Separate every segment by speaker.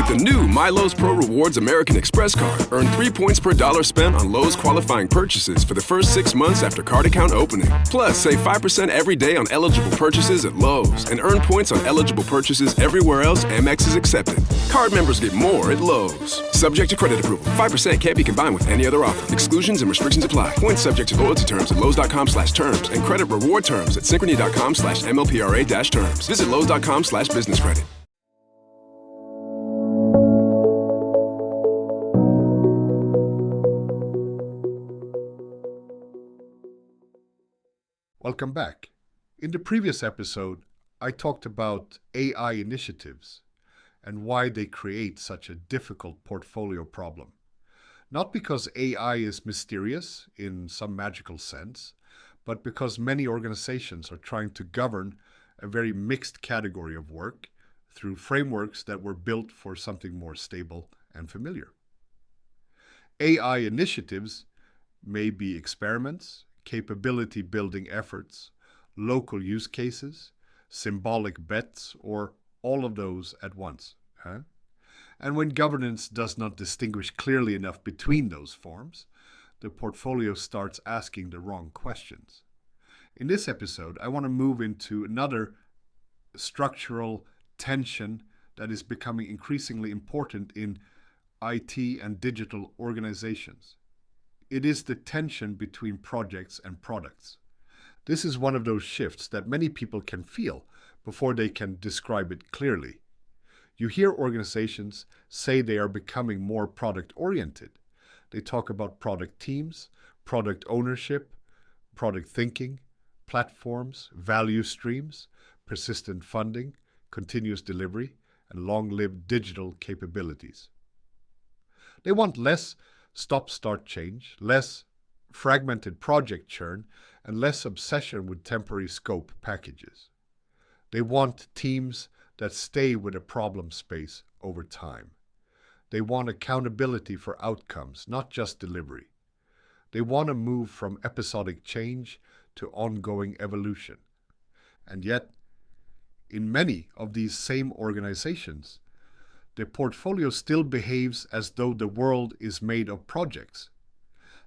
Speaker 1: the new My Lowe's Pro Rewards American Express card, earn 3 points per dollar spent on Lowe's qualifying purchases for the first 6 months after card account opening. Plus, save 5% every day on eligible purchases at Lowe's and earn points on eligible purchases everywhere else Amex is accepted. Card members get more at Lowe's. Subject to credit approval. 5% can't be combined with any other offer. Exclusions and restrictions apply. Points subject to loyalty terms at Lowe's.com/terms and credit reward terms at Synchrony.com/MLPRA-terms. Visit Lowe's.com/business credit.
Speaker 2: Welcome back. In the previous episode, I talked about AI initiatives and why they create such a difficult portfolio problem. Not because AI is mysterious in some magical sense, but because many organizations are trying to govern a very mixed category of work through frameworks that were built for something more stable and familiar. AI initiatives may be experiments, capability building efforts, local use cases, symbolic bets, or all of those at once. And when governance does not distinguish clearly enough between those forms, the portfolio starts asking the wrong questions. In this episode, I want to move into another structural tension that is becoming increasingly important in IT and digital organizations. It is the tension between projects and products. This is one of those shifts that many people can feel before they can describe it clearly. You hear organizations say they are becoming more product-oriented. They talk about product teams, product ownership, product thinking, platforms, value streams, persistent funding, continuous delivery, and long-lived digital capabilities. They want less stop-start change, less fragmented project churn, and less obsession with temporary scope packages. They want teams that stay with a problem space over time. They want accountability for outcomes, not just delivery. They want to move from episodic change to ongoing evolution. And yet, in many of these same organizations, the portfolio still behaves as though the world is made of projects.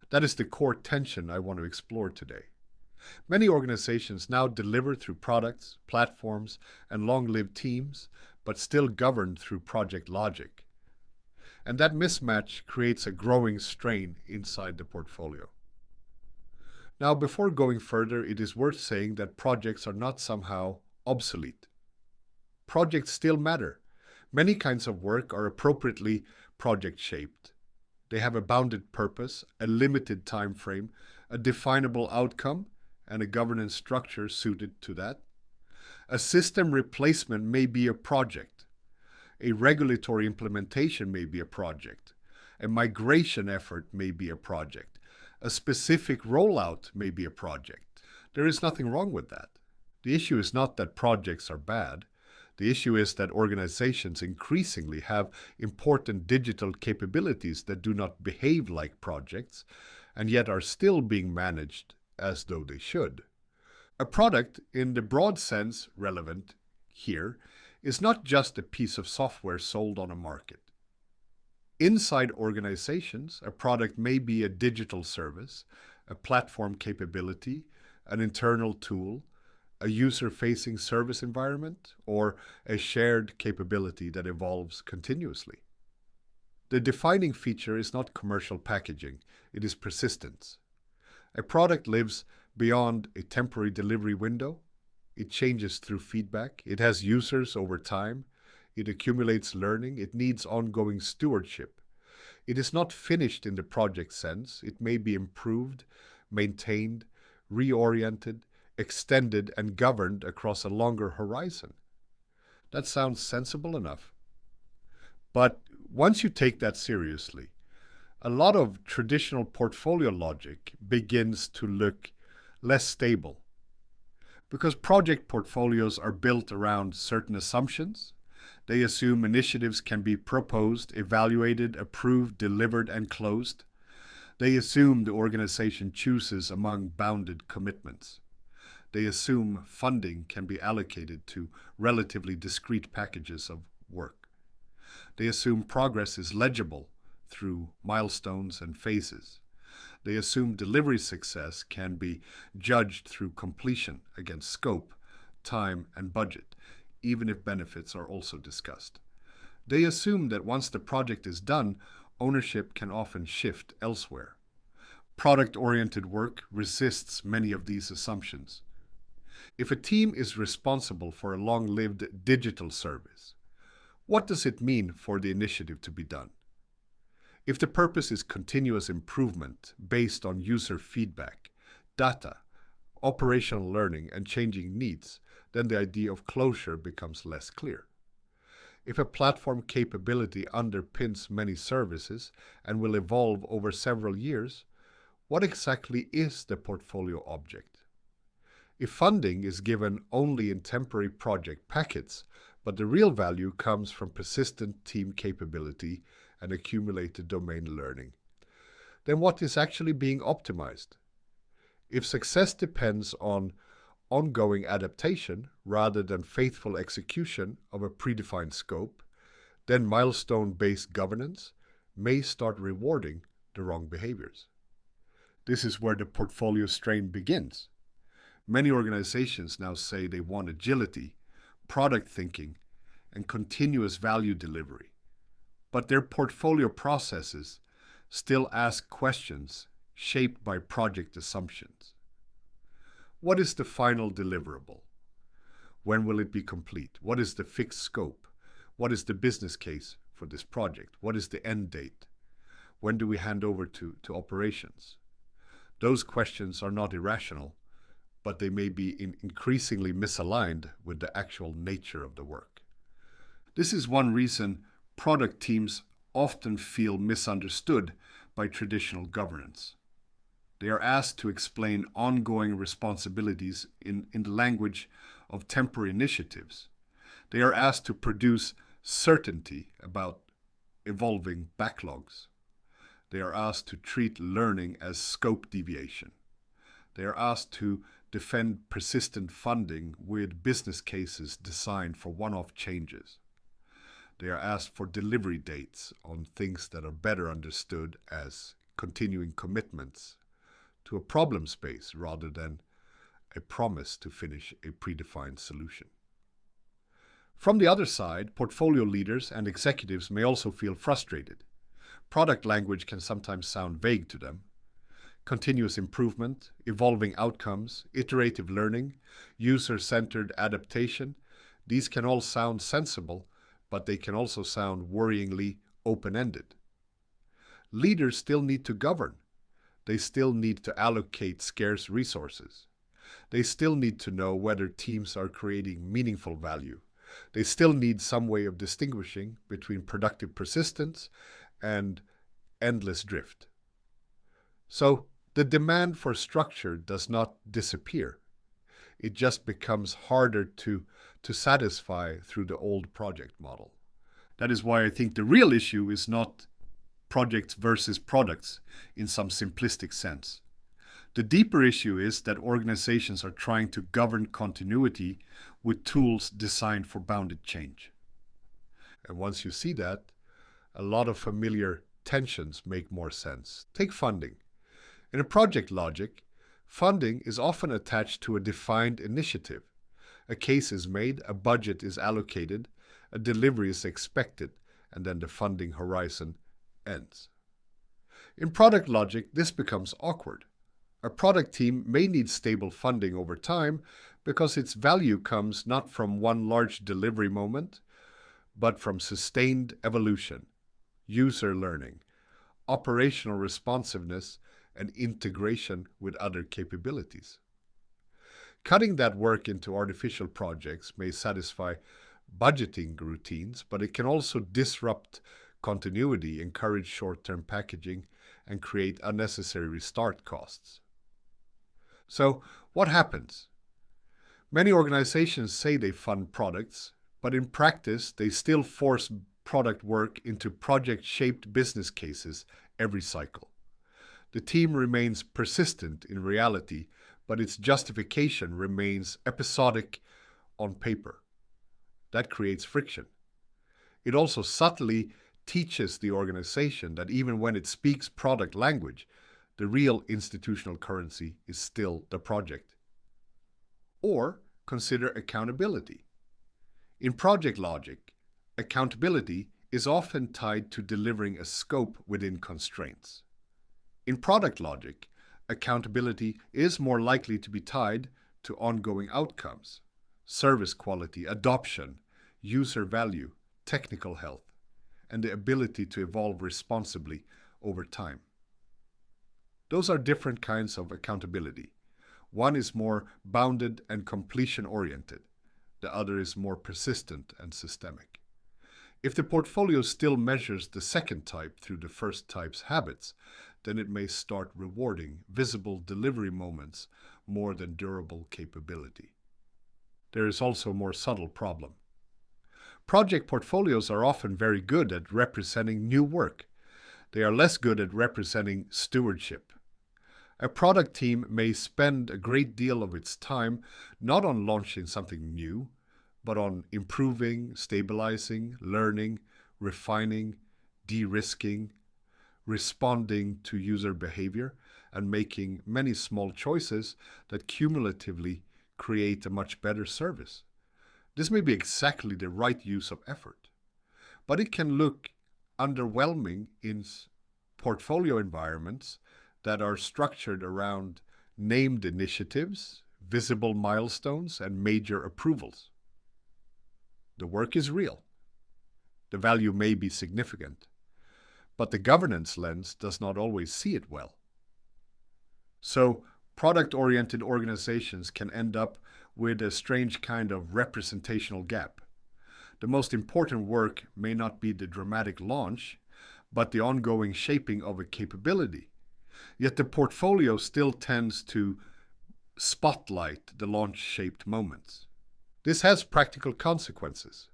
Speaker 2: That is the core tension I want to explore today. Many organizations now deliver through products, platforms, and long-lived teams, but still govern through project logic. And that mismatch creates a growing strain inside the portfolio. Now, before going further, it is worth saying that projects are not somehow obsolete. Projects still matter. Many kinds of work are appropriately project-shaped. They have a bounded purpose, a limited time frame, a definable outcome, and a governance structure suited to that. A system replacement may be a project. A regulatory implementation may be a project. A migration effort may be a project. A specific rollout may be a project. There is nothing wrong with that. The issue is not that projects are bad. The issue is that organizations increasingly have important digital capabilities that do not behave like projects and yet are still being managed as though they should. A product, in the broad sense relevant here, is not just a piece of software sold on a market. Inside organizations, a product may be a digital service, a platform capability, an internal tool, a user-facing service environment, or a shared capability that evolves continuously. The defining feature is not commercial packaging, it is persistence. A product lives beyond a temporary delivery window. It changes through feedback. It has users over time. It accumulates learning. It needs ongoing stewardship. It is not finished in the project sense. It may be improved, maintained, reoriented, extended, and governed across a longer horizon. That sounds sensible enough. But once you take that seriously, a lot of traditional portfolio logic begins to look less stable. Because project portfolios are built around certain assumptions, they assume initiatives can be proposed, evaluated, approved, delivered, and closed. They assume the organization chooses among bounded commitments. They assume funding can be allocated to relatively discrete packages of work. They assume progress is legible through milestones and phases. They assume delivery success can be judged through completion against scope, time, and budget, even if benefits are also discussed. They assume that once the project is done, ownership can often shift elsewhere. Product-oriented work resists many of these assumptions. If a team is responsible for a long-lived digital service, what does it mean for the initiative to be done? If the purpose is continuous improvement based on user feedback, data, operational learning, and changing needs, then the idea of closure becomes less clear. If a platform capability underpins many services and will evolve over several years, what exactly is the portfolio object? If funding is given only in temporary project packets, but the real value comes from persistent team capability and accumulated domain learning, then what is actually being optimized? If success depends on ongoing adaptation rather than faithful execution of a predefined scope, then milestone-based governance may start rewarding the wrong behaviors. This is where the portfolio strain begins. Many organizations now say they want agility, product thinking, and continuous value delivery. But their portfolio processes still ask questions shaped by project assumptions. What is the final deliverable? When will it be complete? What is the fixed scope? What is the business case for this project? What is the end date? When do we hand over to operations? Those questions are not irrational, but they may be increasingly misaligned with the actual nature of the work. This is one reason product teams often feel misunderstood by traditional governance. They are asked to explain ongoing responsibilities in the language of temporary initiatives. They are asked to produce certainty about evolving backlogs. They are asked to treat learning as scope deviation. They are asked to defend persistent funding with business cases designed for one-off changes. They are asked for delivery dates on things that are better understood as continuing commitments to a problem space rather than a promise to finish a predefined solution. From the other side, portfolio leaders and executives may also feel frustrated. Product language can sometimes sound vague to them. Continuous improvement, evolving outcomes, iterative learning, user-centered adaptation, these can all sound sensible, but they can also sound worryingly open-ended. Leaders still need to govern. They still need to allocate scarce resources. They still need to know whether teams are creating meaningful value. They still need some way of distinguishing between productive persistence and endless drift. So the demand for structure does not disappear. It just becomes harder to satisfy through the old project model. That is why I think the real issue is not projects versus products in some simplistic sense. The deeper issue is that organizations are trying to govern continuity with tools designed for bounded change. And once you see that, a lot of familiar tensions make more sense. Take funding. In a project logic, funding is often attached to a defined initiative. A case is made, a budget is allocated, a delivery is expected, and then the funding horizon ends. In product logic, this becomes awkward. A product team may need stable funding over time because its value comes not from one large delivery moment, but from sustained evolution, user learning, operational responsiveness, and integration with other capabilities. Cutting that work into artificial projects may satisfy budgeting routines, but it can also disrupt continuity, encourage short-term packaging, and create unnecessary restart costs. So, what happens? Many organizations say they fund products, but in practice, they still force product work into project-shaped business cases every cycle. The team remains persistent in reality, but its justification remains episodic on paper. That creates friction. It also subtly teaches the organization that even when it speaks product language, the real institutional currency is still the project. Or consider accountability. In project logic, accountability is often tied to delivering a scope within constraints. In product logic, accountability is more likely to be tied to ongoing outcomes, service quality, adoption, user value, technical health, and the ability to evolve responsibly over time. Those are different kinds of accountability. One is more bounded and completion-oriented. The other is more persistent and systemic. If the portfolio still measures the second type through the first type's habits, then it may start rewarding visible delivery moments more than durable capability. There is also a more subtle problem. Project portfolios are often very good at representing new work. They are less good at representing stewardship. A product team may spend a great deal of its time not on launching something new, but on improving, stabilizing, learning, refining, de-risking, responding to user behavior, and making many small choices that cumulatively create a much better service. This may be exactly the right use of effort, but it can look underwhelming in portfolio environments that are structured around named initiatives, visible milestones, and major approvals. The work is real. The value may be significant, but the governance lens does not always see it well. So, product-oriented organizations can end up with a strange kind of representational gap. The most important work may not be the dramatic launch, but the ongoing shaping of a capability. Yet the portfolio still tends to spotlight the launch-shaped moments. This has practical consequences.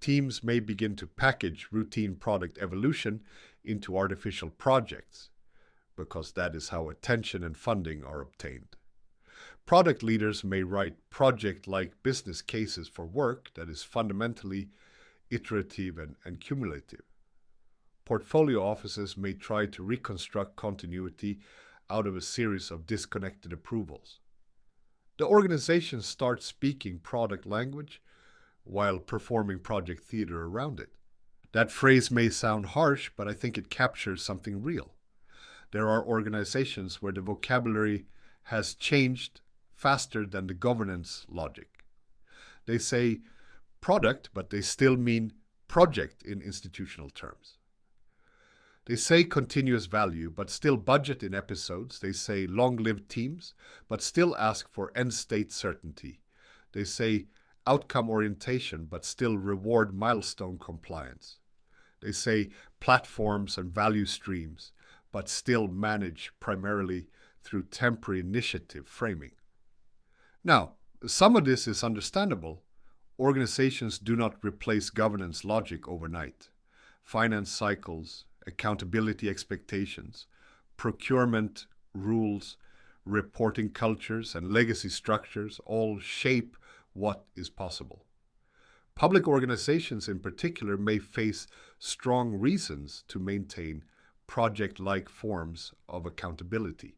Speaker 2: Teams may begin to package routine product evolution into artificial projects, because that is how attention and funding are obtained. Product leaders may write project-like business cases for work that is fundamentally iterative and cumulative. Portfolio offices may try to reconstruct continuity out of a series of disconnected approvals. The organization starts speaking product language while performing project theater around it. That phrase may sound harsh, but I think it captures something real. There are organizations where the vocabulary has changed faster than the governance logic. They say product, but they still mean project in institutional terms. They say continuous value, but still budget in episodes. They say long-lived teams, but still ask for end-state certainty. They say outcome orientation, but still reward milestone compliance. They say platforms and value streams, but still manage primarily through temporary initiative framing. Now, some of this is understandable. Organizations do not replace governance logic overnight. Finance cycles, accountability expectations, procurement rules, reporting cultures, and legacy structures all shape what is possible. Public organizations in particular may face strong reasons to maintain project-like forms of accountability.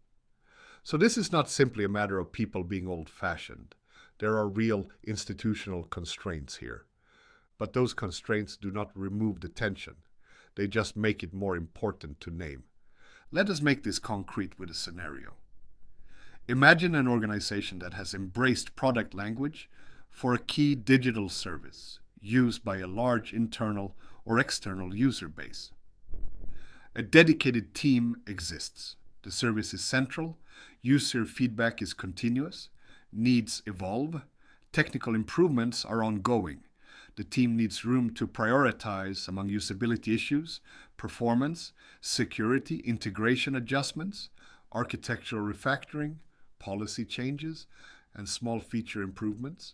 Speaker 2: So this is not simply a matter of people being old-fashioned. There are real institutional constraints here. But those constraints do not remove the tension. They just make it more important to name. Let us make this concrete with a scenario. Imagine an organization that has embraced product language for a key digital service used by a large internal or external user base. A dedicated team exists. The service is central, user feedback is continuous, needs evolve, technical improvements are ongoing. The team needs room to prioritize among usability issues, performance, security, integration adjustments, architectural refactoring, policy changes, and small feature improvements.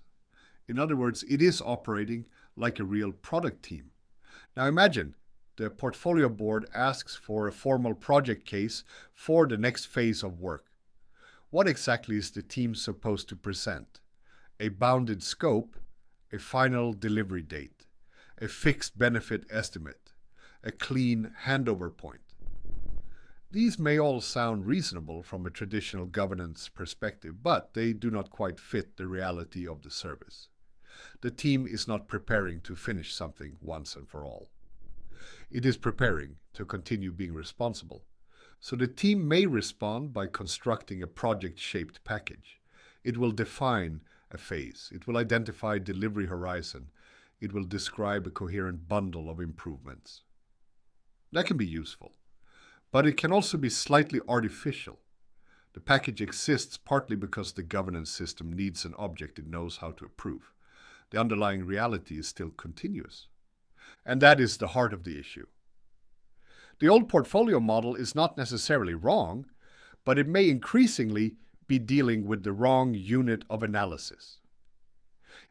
Speaker 2: In other words, it is operating like a real product team. Now imagine the portfolio board asks for a formal project case for the next phase of work. What exactly is the team supposed to present? A bounded scope, a final delivery date, a fixed benefit estimate, a clean handover point. These may all sound reasonable from a traditional governance perspective, but they do not quite fit the reality of the service. The team is not preparing to finish something once and for all. It is preparing to continue being responsible. So the team may respond by constructing a project-shaped package. It will define a phase. It will identify delivery horizon. It will describe a coherent bundle of improvements. That can be useful, but it can also be slightly artificial. The package exists partly because the governance system needs an object it knows how to approve. The underlying reality is still continuous. And that is the heart of the issue. The old portfolio model is not necessarily wrong, but it may increasingly be dealing with the wrong unit of analysis.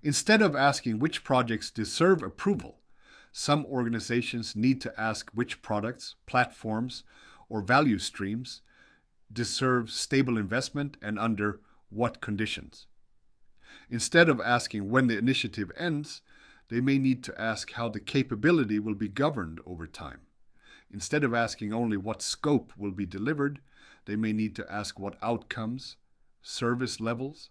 Speaker 2: Instead of asking which projects deserve approval, some organizations need to ask which products, platforms, or value streams deserve stable investment and under what conditions. Instead of asking when the initiative ends, they may need to ask how the capability will be governed over time. Instead of asking only what scope will be delivered, they may need to ask what outcomes, service levels,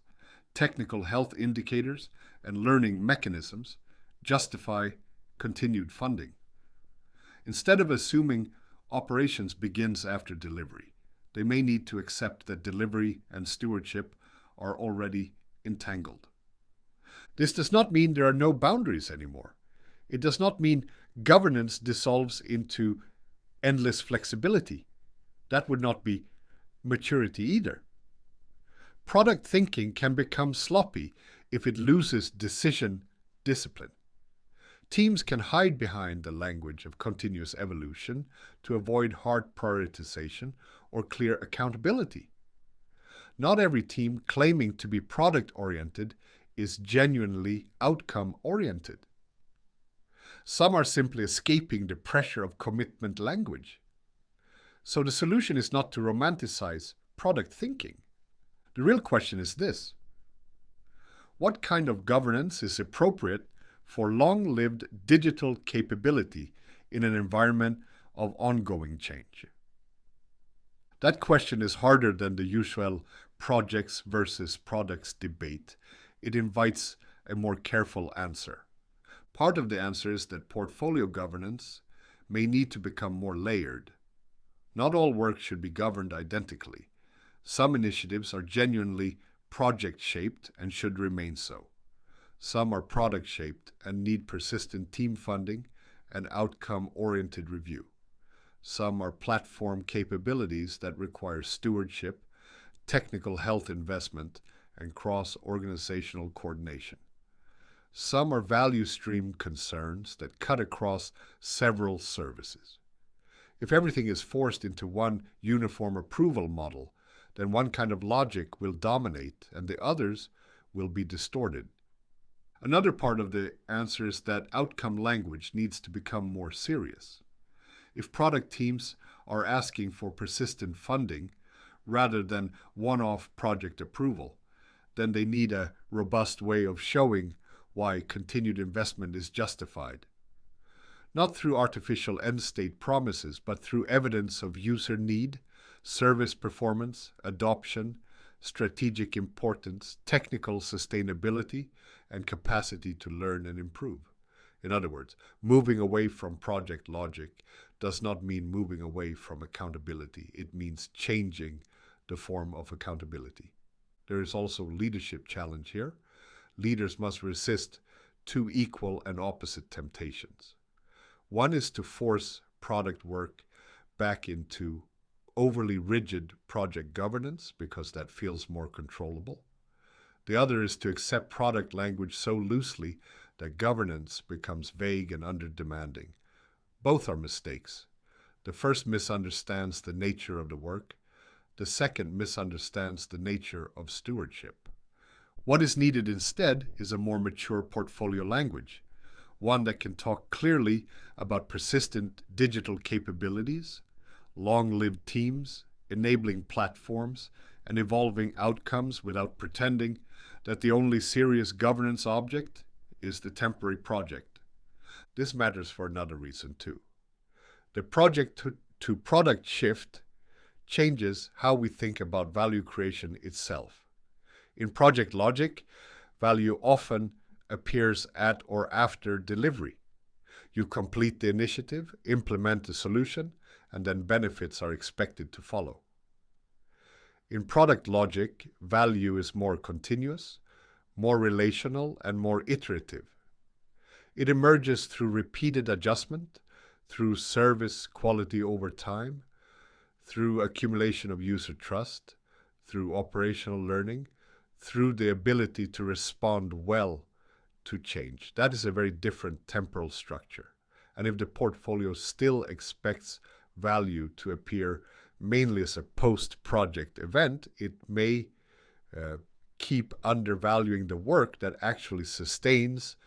Speaker 2: technical health indicators, and learning mechanisms justify continued funding. Instead of assuming operations begins after delivery, they may need to accept that delivery and stewardship are already entangled. This does not mean there are no boundaries anymore. It does not mean governance dissolves into endless flexibility. That would not be maturity either. Product thinking can become sloppy if it loses decision discipline. Teams can hide behind the language of continuous evolution to avoid hard prioritization or clear accountability. Not every team claiming to be product-oriented is genuinely outcome-oriented. Some are simply escaping the pressure of commitment language. So the solution is not to romanticize product thinking. The real question is this: what kind of governance is appropriate for long-lived digital capability in an environment of ongoing change? That question is harder than the usual projects versus products debate. It invites a more careful answer. Part of the answer is that portfolio governance may need to become more layered. Not all work should be governed identically. Some initiatives are genuinely project-shaped and should remain so. Some are product-shaped and need persistent team funding and outcome-oriented review. Some are platform capabilities that require stewardship, technical health investment, and cross-organizational coordination. Some are value stream concerns that cut across several services. If everything is forced into one uniform approval model, then one kind of logic will dominate and the others will be distorted. Another part of the answer is that outcome language needs to become more serious. If product teams are asking for persistent funding rather than one-off project approval, then they need a robust way of showing why continued investment is justified. Not through artificial end-state promises, but through evidence of user need, service performance, adoption, strategic importance, technical sustainability, and capacity to learn and improve. In other words, moving away from project logic does not mean moving away from accountability. It means changing the form of accountability. There is also a leadership challenge here. Leaders must resist two equal and opposite temptations. One is to force product work back into overly rigid project governance because that feels more controllable. The other is to accept product language so loosely that governance becomes vague and under-demanding. Both are mistakes. The first misunderstands the nature of the work. The second misunderstands the nature of stewardship. What is needed instead is a more mature portfolio language, one that can talk clearly about persistent digital capabilities, long-lived teams, enabling platforms, and evolving outcomes without pretending that the only serious governance object is the temporary project. This matters for another reason too. The project to product shift changes how we think about value creation itself. In project logic, value often appears at or after delivery. You complete the initiative, implement the solution, and then benefits are expected to follow. In product logic, value is more continuous, more relational, and more iterative. It emerges through repeated adjustment, through service quality over time, through accumulation of user trust, through operational learning, through the ability to respond well to change. That is a very different temporal structure. And if the portfolio still expects value to appear mainly as a post-project event, it may keep undervaluing the work that actually sustains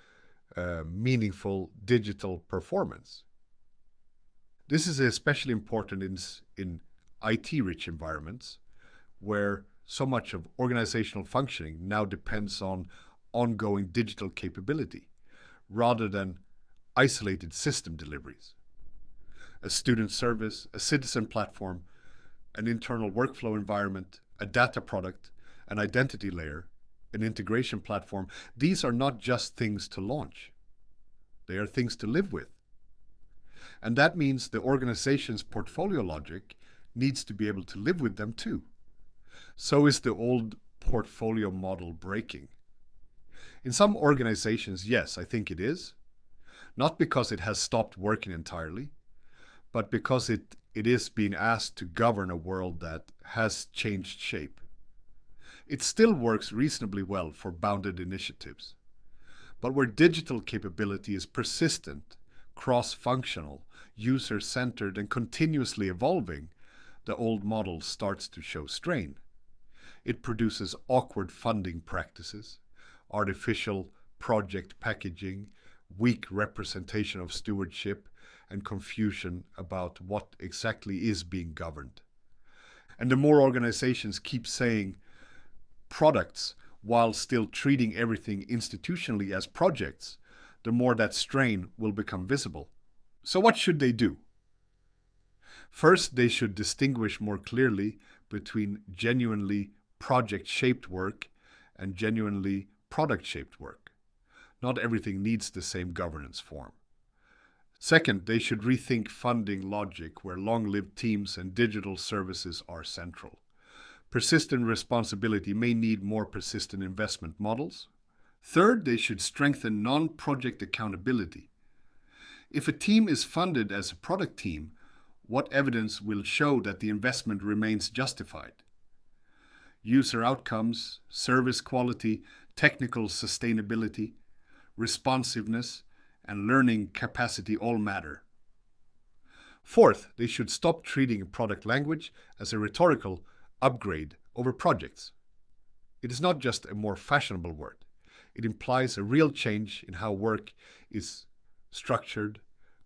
Speaker 2: meaningful digital performance. This is especially important in IT-rich environments where so much of organizational functioning now depends on ongoing digital capability rather than isolated system deliveries. A student service, a citizen platform, an internal workflow environment, a data product, an identity layer, an integration platform, these are not just things to launch. They are things to live with. And that means the organization's portfolio logic needs to be able to live with them too. So is the old portfolio model breaking? In some organizations, yes, I think it is. Not because it has stopped working entirely, but because it is being asked to govern a world that has changed shape. It still works reasonably well for bounded initiatives. But where digital capability is persistent, cross-functional, user-centered, and continuously evolving, the old model starts to show strain. It produces awkward funding practices, artificial project packaging, weak representation of stewardship, and confusion about what exactly is being governed. And the more organizations keep saying products while still treating everything institutionally as projects, the more that strain will become visible. So what should they do? First, they should distinguish more clearly between genuinely project-shaped work and genuinely product-shaped work. Not everything needs the same governance form. Second, they should rethink funding logic where long-lived teams and digital services are central. Persistent responsibility may need more persistent investment models. Third, they should strengthen non-project accountability. If a team is funded as a product team, what evidence will show that the investment remains justified? User outcomes, service quality, technical sustainability, responsiveness, and learning capacity all matter. Fourth, they should stop treating product language as a rhetorical upgrade over projects. It is not just a more fashionable word. It implies a real change in how work is structured,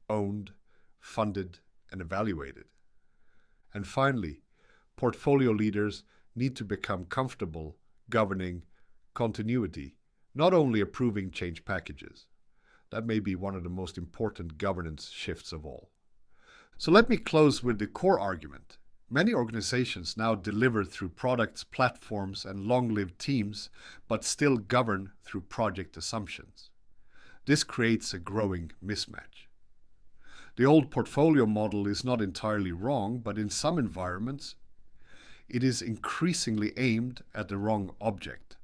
Speaker 2: owned, funded, and evaluated. And finally, portfolio leaders need to become comfortable governing continuity, not only approving change packages. That may be one of the most important governance shifts of all. So let me close with the core argument. Many organizations now deliver through products, platforms, and long-lived teams, but still govern through project assumptions. This creates a growing mismatch. The old portfolio model is not entirely wrong, but in some environments, it is increasingly aimed at the wrong object.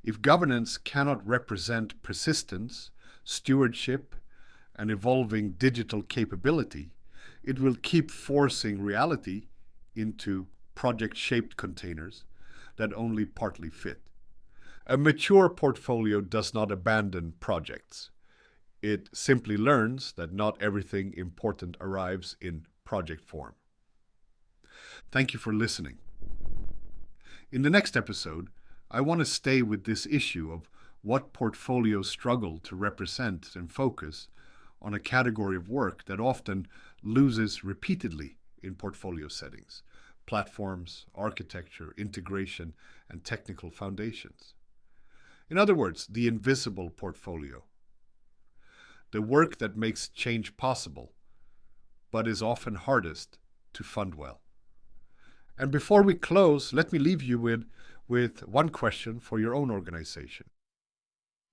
Speaker 2: If governance cannot represent persistence, stewardship, and evolving digital capability, it will keep forcing reality into project-shaped containers that only partly fit. A mature portfolio does not abandon projects. It simply learns that not everything important arrives in project form. Thank you for listening. In the next episode, I want to stay with this issue of what portfolios struggle to represent and focus on a category of work that often loses repeatedly in portfolio settings: platforms, architecture, integration, and technical foundations. In other words, the invisible portfolio. the work that makes change possible, but is often hardest to fund well. And before we close, let me leave you with one question for your own organization.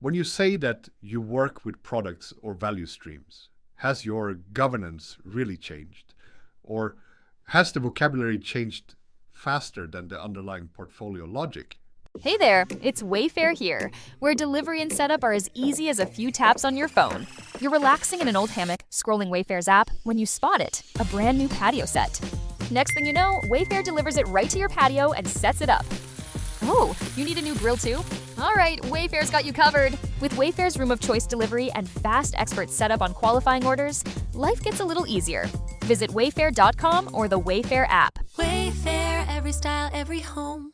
Speaker 2: When you say that you work with products or value streams, has your governance really changed? Or has the vocabulary changed faster than the underlying portfolio logic?
Speaker 3: Hey there, it's Wayfair here, where delivery and setup are as easy as a few taps on your phone. You're relaxing in an old hammock, scrolling Wayfair's app, when you spot it, a brand new patio set. Next thing you know, Wayfair delivers it right to your patio and sets it up. Oh, you need a new grill too? All right, Wayfair's got you covered. With Wayfair's room of choice delivery and fast expert setup on qualifying orders, life gets a little easier. Visit wayfair.com or the Wayfair app.
Speaker 4: Wayfair, every style, every home.